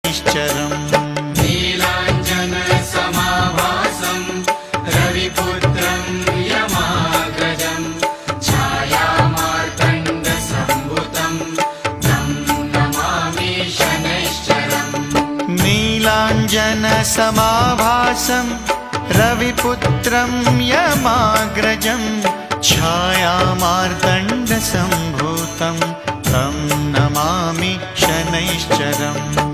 शनैश्चरम्। नीलाञ्जनसमाभासं रविपुत्रं यमाग्रजं छायामार्तण्डसम्भुतं तं नमामि शनैश्चरम्। नीलाञ्जनसमाभासं रविपुत्रं यमाग्रजं छायामार्तण्डसम्भूतं तं नमामि शनैश्चरम्।